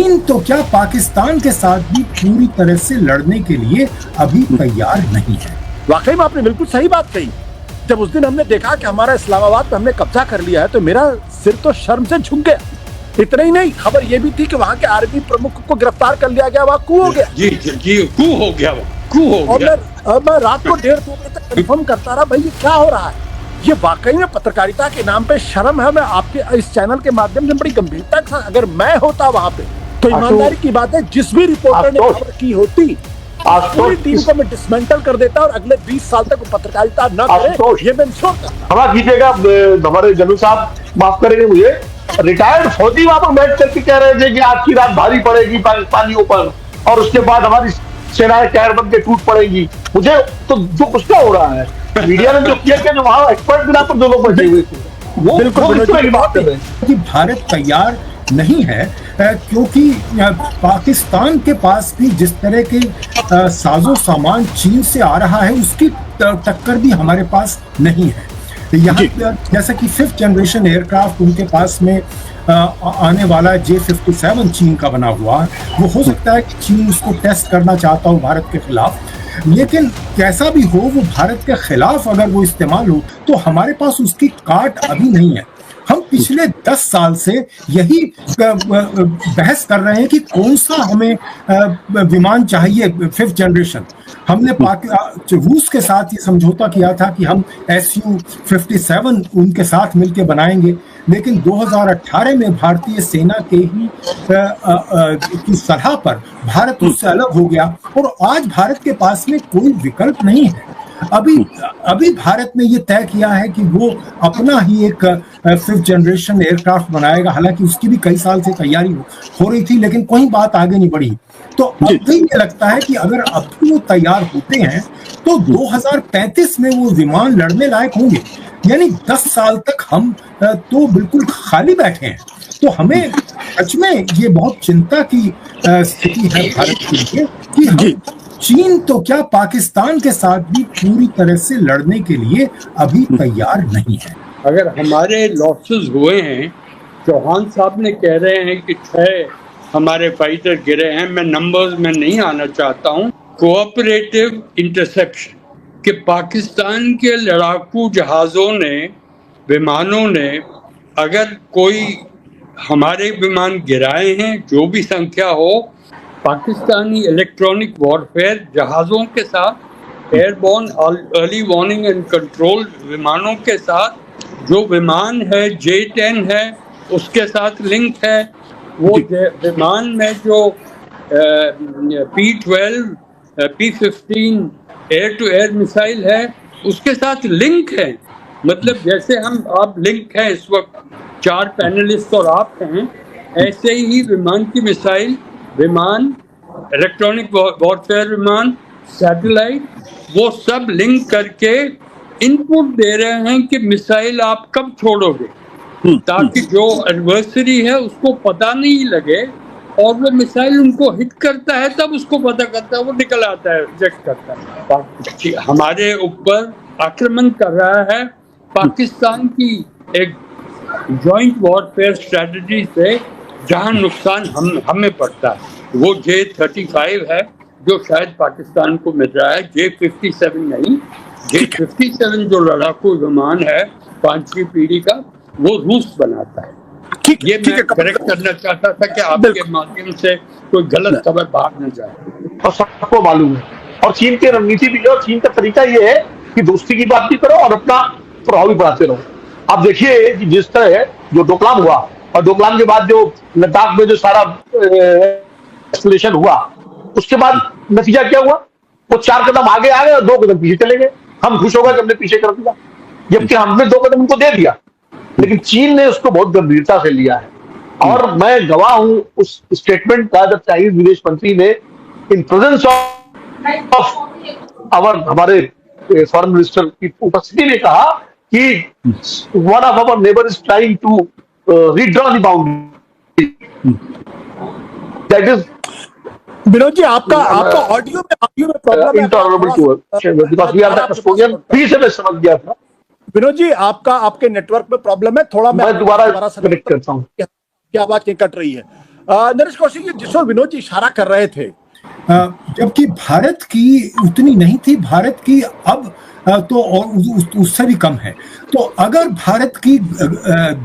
चीन तो क्या पाकिस्तान के साथ भी पूरी तरह से लड़ने के लिए अभी तैयार नहीं है। वाकई में आपने बिल्कुल सही बात कही। जब उस दिन हमने देखा कि हमारा इस्लामाबाद पे हमने कब्जा कर लिया है तो मेरा सिर तो शर्म से झुक गया। इतना ही नहीं, खबर ये भी थी कि वहां के आर्मी प्रमुख को गिरफ्तार कर लिया गया, वहां कू हो गया। जी कू हो गया। और मैं रात को 1:30 बजे तक कंफर्म करता रहा, भाई ये क्या हो रहा है। ये वाकई में पत्रकारिता के नाम पे शर्म है। मैं आपके इस चैनल के माध्यम से बड़ी गंभीरता के साथ, अगर मैं होता वहां पे तो ईमानदारी की बात है, जिस भी रिपोर्टर ने खबर की होती पूरी टीम को मैं डिसमेंटल कर देता और अगले 20 साल तक पत्रकारिता न करे, ये मैं इंश्योर करता। क्षमा कीजिएगा हमारे जनू साहब, माफ करेंगे मुझे, रिटायर्ड फौजी वहां पर बैठ करके कह रहे थे कि आज की रात भारी पड़ेगी पाकिस्तानियों पर और उसके बाद हमारी सेनाएं कैर बन के टूट पड़ेगी। मुझे तो जो कुछ हो रहा है, मीडिया ने जो किया कि वहां एक्सपर्ट बिना पर जो लोग बैठे हुए थे वो इस तरह की बात कर रहे हैं कि भारत तैयार नहीं है, क्योंकि पाकिस्तान के पास भी जिस तरह के साजो सामान चीन से आ रहा है उसकी टक्कर भी हमारे पास नहीं है। यहाँ जैसा कि 5th जनरेशन एयरक्राफ्ट उनके पास में आने वाला J-57 चीन का बना हुआ, वो हो सकता है कि चीन उसको टेस्ट करना चाहता हो भारत के खिलाफ, लेकिन कैसा भी हो वो भारत के खिलाफ अगर वो इस्तेमाल हो तो हमारे पास उसकी काट अभी नहीं है। हम पिछले 10 साल से यही बहस कर रहे हैं कि कौन सा हमें विमान चाहिए 5th जनरेशन। हमने रूस के साथ ये समझौता किया था कि हम Su-57 उनके साथ मिलकर बनाएंगे, लेकिन 2018 में भारतीय सेना के ही की सलाह पर भारत उससे अलग हो गया और आज भारत के पास में कोई विकल्प नहीं है। अभी भारत ने ये तय किया है कि वो अपना ही एक 5th जनरेशन एयरक्राफ्ट बनाएगा। हालांकि उसकी भी कई साल से तैयारी हो रही थी, लेकिन कोई बात आगे नहीं बढ़ी। तो अब भी ये लगता है कि अगर अब भी वो तैयार होते हैं तो 2035 में वो विमान लड़ने लायक होंगे। यानी 10 साल तक हम तो बिल्कुल खाली बैठे हैं। तो हमें सच में ये बहुत चिंता की स्थिति है भारत के लिए कि चीन तो क्या पाकिस्तान के साथ भी पूरी तरह से लड़ने के लिए अभी तैयार नहीं है। अगर हमारे लॉसेस हुए हैं, चौहान साहब ने कह रहे हैं कि 6 हमारे फाइटर गिरे हैं, मैं नंबर्स में नहीं आना चाहता हूं। कोऑपरेटिव इंटरसेप्शन कि पाकिस्तान के लड़ाकू जहाज़ों ने, विमानों ने अगर कोई हमारे विमान गिराए हैं, जो भी संख्या हो, पाकिस्तानी इलेक्ट्रॉनिक वॉरफेयर जहाज़ों के साथ, airborne early warning and control विमानों के साथ, जो विमान है J-10 है उसके साथ लिंक है, वो विमान में जो P-12 P-15 air to air missile है उसके साथ लिंक है। मतलब जैसे आप लिंक हैं इस वक्त 4 पैनलिस्ट और आप हैं, ऐसे ही विमान की मिसाइल, विमान, इलेक्ट्रॉनिक वॉरफेयर विमान, सैटेलाइट, वो सब लिंक करके इनपुट दे रहे हैं कि मिसाइल आप कब छोड़ोगे, ताकि जो एडवर्सरी है उसको पता नहीं लगे और वो मिसाइल उनको हिट करता है तब उसको पता करता है, वो निकल आता है, रिजेक्ट करता है। हमारे ऊपर आक्रमण कर रहा है पाकिस्तान की एक जॉइंट वॉरफेयर स्ट्रेटजी से, जहां नुकसान हमें पड़ता है वो J-35 है जो शायद पाकिस्तान को मिल रहा है, J-57 नहीं। J-57 जो लड़ाकू विमान है 5वीं पीढ़ी का, वो रूस बनाता है। ये मैं करेक्ट करना चाहता था कि आपके माध्यम से कोई गलत खबर बाहर न जाए। और सबको मालूम है, और चीन की रणनीति भी है, और चीन का तरीका ये है कि दोस्ती की बात भी करो और अपना प्रभाव भी बढ़ाते रहो। आप देखिए कि जिस तरह जो डोकलाम हुआ और डोकलाम के बाद जो लद्दाख में जो सारा एस्केलेशन हुआ, उसके बाद नतीजा क्या हुआ? वो 4 कदम आगे आ गए और 2 कदम पीछे चले गए। हम खुश हो गए कि हमने पीछे कर दिया, जबकि हमने 2 कदम उनको दे दिया, लेकिन चीन ने उसको बहुत गंभीरता से लिया है। और मैं गवाह हूं उस स्टेटमेंट का जब चाइनीज विदेश मंत्री ने इन प्रेजेंस ऑफ हमारे फॉरेन मिनिस्टर की उपस्थिति में कहा कि one of our neighbour is trying to redraw the boundary. That is Vinod ji, आपका ऑडियो में प्रॉब्लम है। Intolerable to because we are the custodian. फिर से मैं समझ गया था। विनोद जी, आपके नेटवर्क में प्रॉब्लम है, थोड़ा मैं दोबारा कनेक्ट करता हूं। क्या आवाज नहीं कट रही है। नरेश कौशिक जी, जिस ओर विनोद जी इशारा कर रहे थे, जबकि भारत की उतनी नहीं थी, भारत की अब तो और उससे भी कम है। तो अगर भारत की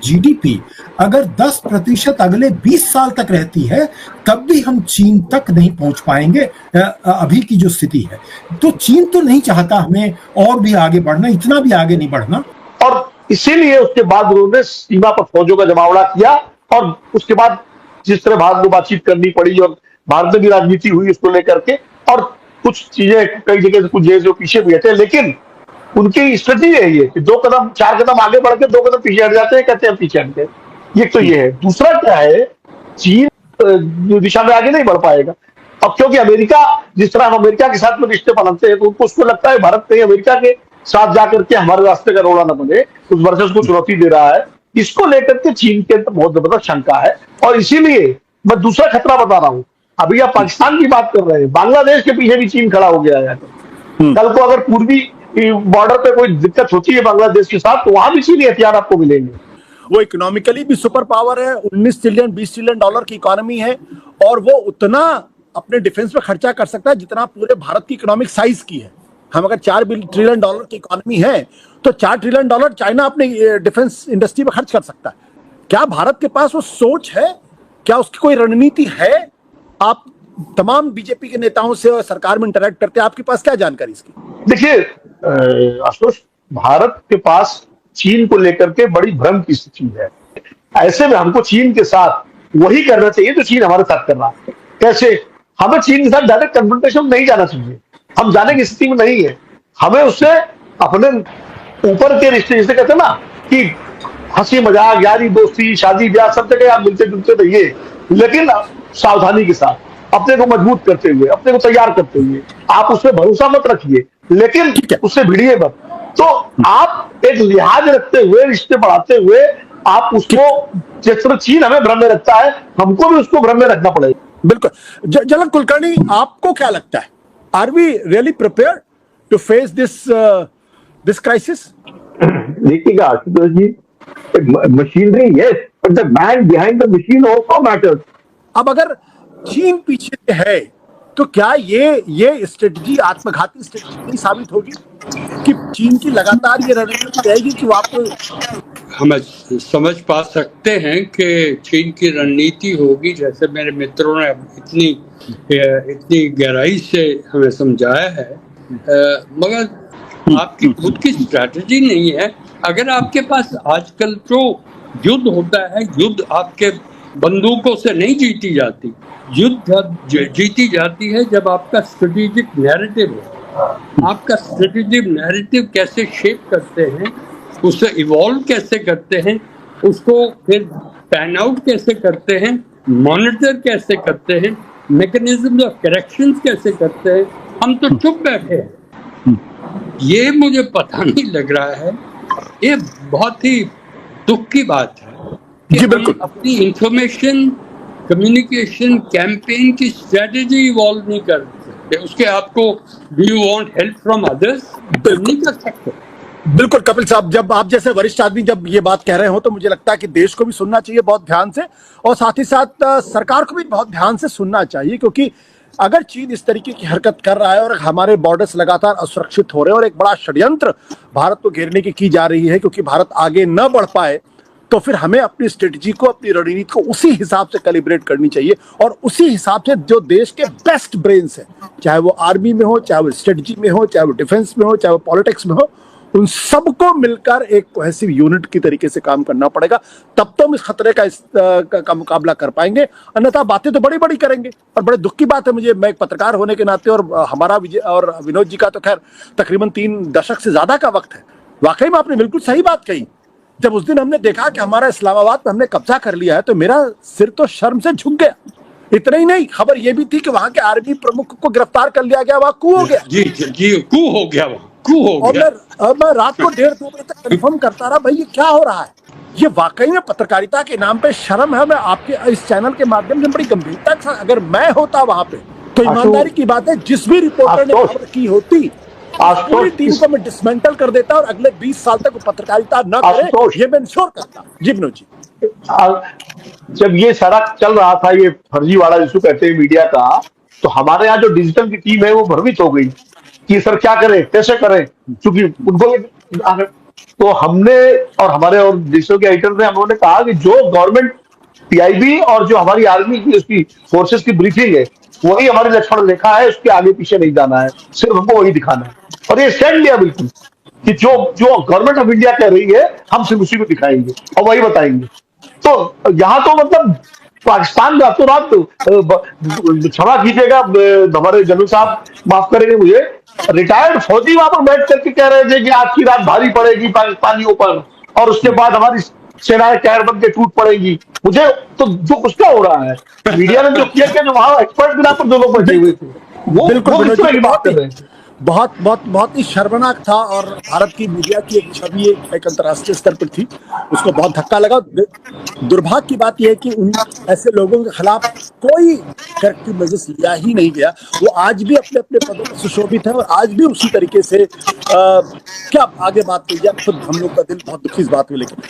जीडीपी अगर 10% अगले 20 साल तक रहती है, तब भी हम चीन तक नहीं पहुंच पाएंगे अभी की जो स्थिति है। तो चीन तो नहीं चाहता हमें और भी आगे बढ़ना, इतना भी आगे नहीं बढ़ना, और इसीलिए उसके बाद उन्होंने सीमा पर फौजों का जमावड़ा किया, और उसके बाद जिस तरह भारत को बातचीत करनी पड़ी और भारत में भी राजनीति हुई उसको लेकर के, और कुछ चीजें कई जगह से कुछ जो पीछे भी थे, लेकिन उनकी स्ट्रेटजी यही है कि 4 कदम आगे बढ़ के 2 कदम पीछे हट जाते हैं, कहते हैं पीछे हट गए। ये तो ये है। दूसरा क्या है, चीन दिशा में आगे नहीं बढ़ पाएगा अब, क्योंकि अमेरिका, जिस तरह हम अमेरिका के साथ में रिश्ते बनाते हैं, तो उनको उसको लगता है भारत कहीं अमेरिका के साथ जाकर के हमारे रास्ते का रोड़ा न बने, उस वर्षस को चुनौती दे रहा है। इसको लेकर के चीन के अंदर बहुत जबरदस्त शंका है, और इसीलिए मैं दूसरा खतरा बता रहा हूं। अभी आप पाकिस्तान की बात कर रहे हैं, बांग्लादेश के पीछे भी चीन खड़ा हो गया है। कल को अगर पूर्वी बॉर्डर पे कोई दिक्कत होती है बांग्लादेश के साथ, तो वहां भी चीनी हथियार आपको मिलेंगे। वो इकोनॉमिकली भी सुपर पावर है, 19 ट्रिलियन 20 ट्रिलियन डॉलर की इकोनॉमी है, और वो उतना अपने डिफेंस पे खर्चा कर सकता है जितना पूरे भारत की इकोनॉमिक साइज की है। हम अगर 4 ट्रिलियन डॉलर की इकोनॉमी है, तो 4 ट्रिलियन डॉलर चाइना अपने डिफेंस इंडस्ट्री पे खर्च कर सकता है। क्या भारत के पास वो सोच है? क्या उसकी कोई रणनीति है? आप तमाम बीजेपी के नेताओं से और सरकार में इंटरेक्ट करते हैं, आपके पास क्या जानकारी इसकी? देखिए आशुतोष, भारत के पास चीन को लेकर के बड़ी भ्रम की स्थिति है। ऐसे में हमको चीन के साथ वही करना चाहिए जो चीन हमारे साथ कर रहा है। कैसे? हमें चीन के साथ डायरेक्ट कन्फ्रंटेशन नहीं जाना चाहिए, हम जाने की स्थिति में नहीं है। हमें उससे अपने ऊपर के रिश्ते, जैसे कहते हैं ना कि हंसी मजाक, यारी दोस्ती, शादी ब्याह, सब जगह आप मिलते जुलते रहिए, लेकिन सावधानी के साथ, अपने को मजबूत करते हुए, अपने को तैयार करते हुए। आप उसमें भरोसा मत रखिए, लेकिन उससे भिड़िए मत। तो आप एक लिहाज रखते हुए, रिश्ते बढ़ाते हुए, आप उसको, जिस तरह चीन हमें भ्रम में रखता है, हमको भी उसको भ्रम में रखना पड़ेगा। बिल्कुल। झलक कुलकर्णी, आपको क्या लगता है, are we really prepared to face this crisis? देखिएगा Ashutosh ji, machinery yes, but the man behind the machine also matters. अब अगर चीन पीछे है, तो क्या ये स्ट्रेटजी आत्मघाती स्ट्रेटजी नहीं साबित होगी कि चीन की लगातार ये रणनीति रहेगी कि वो आपको? हम समझ पा सकते हैं कि चीन की रणनीति होगी, जैसे मेरे मित्रों ने इतनी गहराई से हमें समझाया है, मगर आपकी खुद की स्ट्रैटेजी नहीं है। अगर आपके पास आजकल जो युद्ध होता है, युद्ध आपके बंदूकों से नहीं जीती जाती, युद्ध जीती जाती है जब आपका स्ट्रेटेजिक नैरेटिव है। आपका स्ट्रेटेजिक नैरेटिव कैसे शेप करते हैं, उसे इवॉल्व कैसे करते हैं, उसको फिर पैन आउट कैसे करते हैं, मॉनिटर कैसे करते हैं, मैकेनिज्म ऑफ करेक्शंस कैसे करते हैं। हम तो चुप बैठे हैं। ये मुझे पता नहीं लग रहा है। ये बहुत ही दुख की बात है कि हम अपनी इंफॉर्मेशन कम्युनिकेशन कैंपेन की स्ट्रेटेजी इवॉल्व नहीं कर सकते। उसके आपको do you want help from others, नहीं कर सकते। बिल्कुल कपिल साहब, जब आप जैसे वरिष्ठ आदमी जब ये बात कह रहे हो, तो मुझे लगता है कि देश को भी सुनना चाहिए बहुत ध्यान से, और साथ ही साथ सरकार को भी बहुत ध्यान से सुनना चाहिए, क्योंकि अगर चीन इस तरीके की हरकत कर रहा है और हमारे बॉर्डर्स लगातार असुरक्षित हो रहे हैं और एक बड़ा षड्यंत्र भारत को घेरने की जा रही है, क्योंकि भारत आगे न बढ़ पाए, तो फिर हमें अपनी स्ट्रेटजी को, अपनी रणनीति को उसी हिसाब से कैलिब्रेट करनी चाहिए, और उसी हिसाब से जो देश के बेस्ट ब्रेन्स हैं, चाहे वो आर्मी में हो, चाहे वो स्ट्रेटजी में हो, चाहे वो डिफेंस में हो, चाहे वो पॉलिटिक्स में हो, उन सबको मिलकर एक कोहेसिव यूनिट की तरीके से काम करना पड़ेगा। तब तो हम इस खतरे का मुकाबला कर पाएंगे, अन्यथा बातें तो बड़ी बड़ी करेंगे। और बड़े दुख की बात है, मैं एक पत्रकार होने के नाते, और हमारा विजय और विनोद जी का तो खैर तकरीबन 3 दशक से ज्यादा का वक्त है। वाकई में आपने बिल्कुल सही बात कही। जब उस दिन हमने देखा कि हमारा इस्लामाबाद पे हमने कब्जा कर लिया है, तो मेरा सिर तो शर्म से झुक गया। इतना ही नहीं, खबर यह भी थी कि वहां के आर्मी प्रमुख को गिरफ्तार कर लिया गया, वहां कू हो गया। जी कू हो गया, और मैं रात को 1:30-2 बजे तक कंफर्म करता रहा, भाई ये क्या हो रहा है। ये वाकई में पत्रकारिता के नाम पे शर्म है। मैं आपके इस चैनल के माध्यम से बड़ी गंभीरता के साथ, अगर मैं होता वहां पे, तो ईमानदारी की बात है, जिस भी रिपोर्टर ने खबर की होती, पूरी टीम को मैं डिसमेंटल कर देता और अगले 20 साल तक वो पत्रकारिता न करे, ये मैं इंश्योर करता। जी विनोद जी। जब ये सारा चल रहा था, ये फर्जीवाड़ा जिसको कहते हैं मीडिया का, तो हमारे यहाँ जो डिजिटल की टीम है वो भ्रमित हो गई कि सर क्या करें कैसे करें, क्योंकि उनको तो हमने और हमारे और डिजिटल के एडिटर ने हम लोगों ने कहा कि जो गवर्नमेंट पीआईबी और जो हमारी आर्मी की उसकी फोर्सेस की ब्रीफिंग है वही हमारी लक्ष्मण रेखा है, उसके आगे पीछे नहीं जाना है, सिर्फ हमको वही दिखाना है। और ये स्टैंड लिया बिल्कुल कि जो जो गवर्नमेंट ऑफ इंडिया कह रही है हम सिर्फ उसी को दिखाएंगे और वही बताएंगे। तो यहाँ तो मतलब पाकिस्तान रातों रात क्षमा कीजिएगा हमारे जनरल साहब माफ करेंगे मुझे, रिटायर्ड फौजी वहां पर बैठ करके कह रहे थे कि आज की रात भारी पड़ेगी पाकिस्तानियों पर और उसके बाद हमारी सेनाएं कैर बन के टूट पड़ेगी। मुझे तो जो कुछ हो रहा है मीडिया ने जो किया जो वहां एक्सपर्ट बिना पर जो लोग बैठे हुए थे वो किस तरह की बात कर रहे हैं। बहुत ही शर्मनाक था। और भारत की मीडिया की एक छवि एक अंतर्राष्ट्रीय स्तर पर थी, उसको बहुत धक्का लगा। दुर्भाग्य की बात यह है कि उन ऐसे लोगों के खिलाफ कोई करेक्टिव मेजर्स लिया ही नहीं गया। वो आज भी अपने अपने पदों पर सुशोभित है और आज भी उसी तरीके से क्या आगे बात कही जाए, खुद हम लोग का दिल बहुत दुखी इस बात में। लेकिन